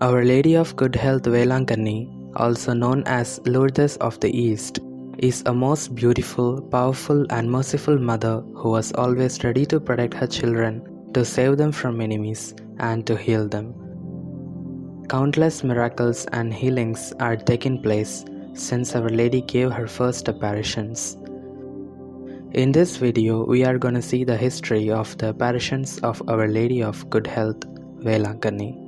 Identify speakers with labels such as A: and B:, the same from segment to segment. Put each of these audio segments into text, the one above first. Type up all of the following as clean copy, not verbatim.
A: Our Lady of Good Health Velankanni, also known as Lourdes of the East, is a most beautiful, powerful and merciful mother who was always ready to protect her children, to save them from enemies, and to heal them. Countless miracles and healings are taking place since Our Lady gave her first apparitions. In this video, we are going to see the history of the apparitions of Our Lady of Good Health, Velankanni.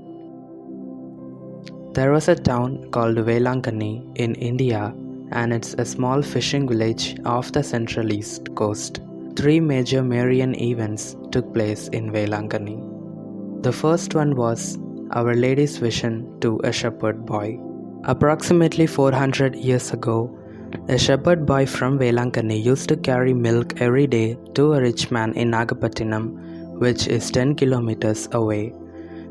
A: There was a town called Velankanni in India, and it's a small fishing village off the central east coast. 3 major Marian events took place in Velankanni. The first one was Our Lady's vision to a shepherd boy. Approximately 400 years ago, a shepherd boy from Velankanni used to carry milk every day to a rich man in Nagapattinam, which is 10 kilometers away.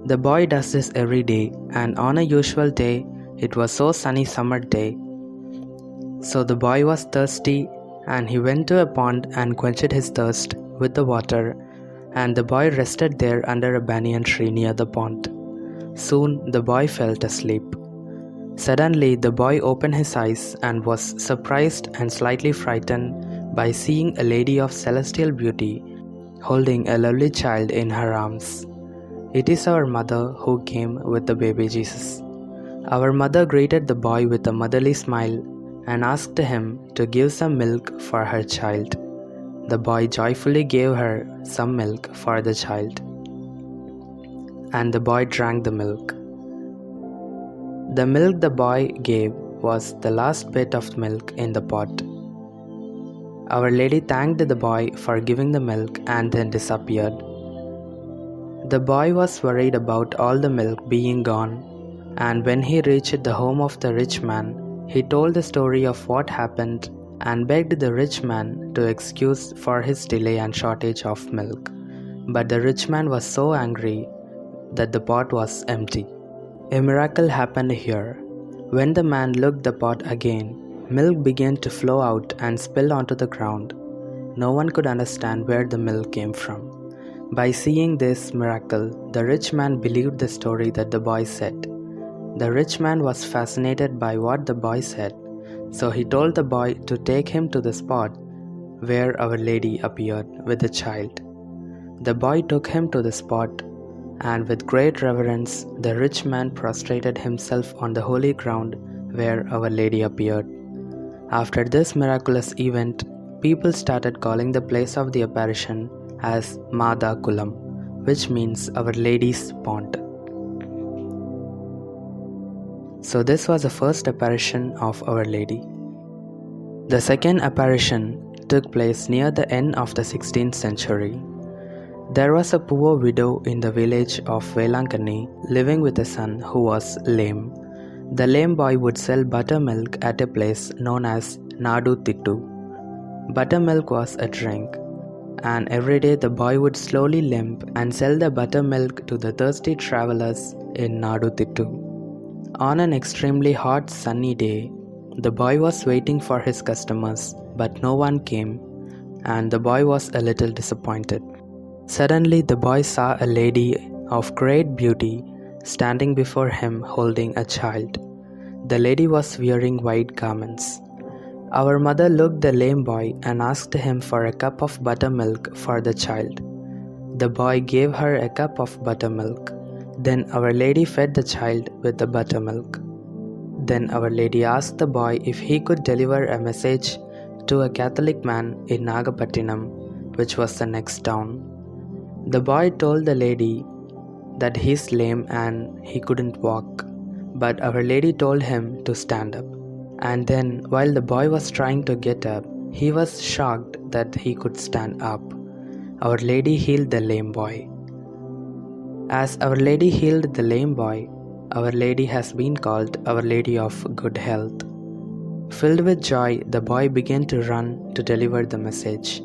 A: The boy does this every day, and on a usual day, it was so sunny summer day. So the boy was thirsty, and he went to a pond and quenched his thirst with the water, and the boy rested there under a banyan tree near the pond. Soon the boy fell asleep. Suddenly the boy opened his eyes and was surprised and slightly frightened by seeing a lady of celestial beauty holding a lovely child in her arms. It is our mother who came with the baby Jesus. Our mother greeted the boy with a motherly smile and asked him to give some milk for her child. The boy joyfully gave her some milk for the child, and the boy drank the milk. The milk the boy gave was the last bit of milk in the pot. Our Lady thanked the boy for giving the milk and then disappeared. The boy was worried about all the milk being gone, and when he reached the home of the rich man, he told the story of what happened and begged the rich man to excuse for his delay and shortage of milk. But the rich man was so angry that the pot was empty. A miracle happened here. When the man looked the pot again, milk began to flow out and spill onto the ground. No one could understand where the milk came from. By seeing this miracle, the rich man believed the story that the boy said. The rich man was fascinated by what the boy said, so he told the boy to take him to the spot where Our Lady appeared with the child. The boy took him to the spot, and with great reverence, the rich man prostrated himself on the holy ground where Our Lady appeared. After this miraculous event, people started calling the place of the apparition as Mada Kulam, which means Our Lady's Pond. So this was the first apparition of Our Lady. The second apparition took place near the end of the 16th century. There was a poor widow in the village of Velankanni living with a son who was lame. The lame boy would sell buttermilk at a place known as Nadu Tittu. Buttermilk was a drink, and every day the boy would slowly limp and sell the buttermilk to the thirsty travelers in Nadu Tittu. On an extremely hot sunny day, the boy was waiting for his customers, but no one came, and the boy was a little disappointed. Suddenly the boy saw a lady of great beauty standing before him holding a child. The lady was wearing white garments. Our mother looked the lame boy and asked him for a cup of buttermilk for the child. The boy gave her a cup of buttermilk. Then Our Lady fed the child with the buttermilk. Then Our Lady asked the boy if he could deliver a message to a Catholic man in Nagapattinam, which was the next town. The boy told the lady that he's lame and he couldn't walk, but Our Lady told him to stand up. And then, while the boy was trying to get up, he was shocked that he could stand up. Our Lady healed the lame boy. As Our Lady healed the lame boy, Our Lady has been called Our Lady of Good Health. Filled with joy, the boy began to run to deliver the message.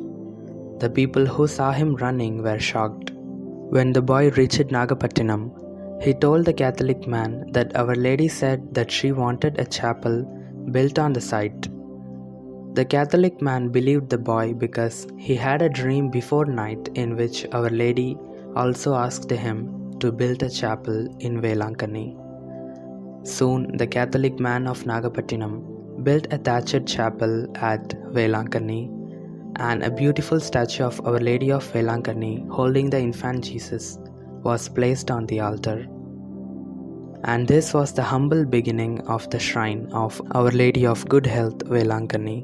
A: The people who saw him running were shocked. When the boy reached Nagapattinam, he told the Catholic man that Our Lady said that she wanted a chapel built on the site. The Catholic man believed the boy because he had a dream before night in which Our Lady also asked him to build a chapel in Velankanni. Soon, the Catholic man of Nagapattinam built a thatched chapel at Velankanni, and a beautiful statue of Our Lady of Velankanni holding the infant Jesus was placed on the altar. And this was the humble beginning of the shrine of Our Lady of Good Health, Velankanni.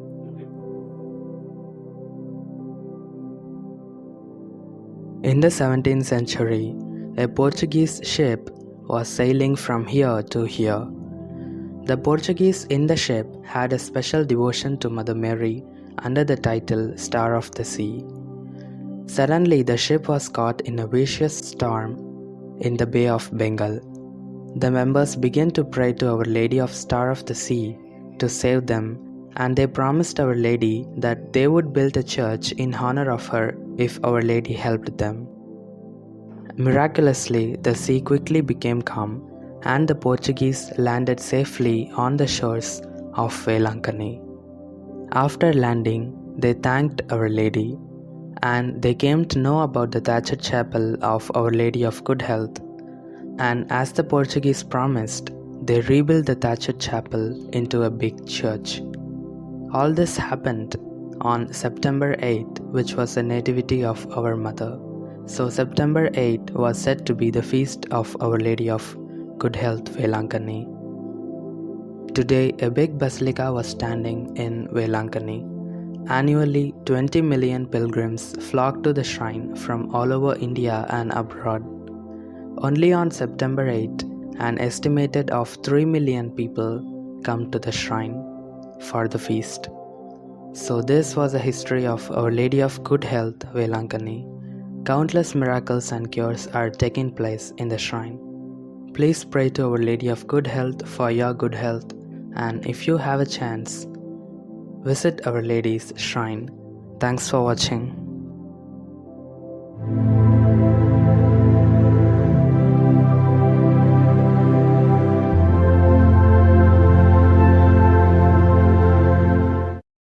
A: In the 17th century, a Portuguese ship was sailing from here to here. The Portuguese in the ship had a special devotion to Mother Mary under the title Star of the Sea. Suddenly, the ship was caught in a vicious storm in the Bay of Bengal. The members began to pray to Our Lady of Star of the Sea to save them, and they promised Our Lady that they would build a church in honor of her if Our Lady helped them. Miraculously, the sea quickly became calm, and the Portuguese landed safely on the shores of Velankanni. After landing, they thanked Our Lady, and they came to know about the thatched chapel of Our Lady of Good Health. And as the Portuguese promised, they rebuilt the thatched chapel into a big church. All this happened on September 8th, which was the nativity of our mother. So September 8th was said to be the feast of Our Lady of Good Health, Velankanni. Today, a big basilica was standing in Velankanni. Annually, 20 million pilgrims flock to the shrine from all over India and abroad. Only on September 8, an estimated of 3 million people come to the shrine for the feast. So this was a history of Our Lady of Good Health, Velankanni. Countless miracles and cures are taking place in the shrine. Please pray to Our Lady of Good Health for your good health, and if you have a chance, visit Our Lady's shrine. Thanks for watching.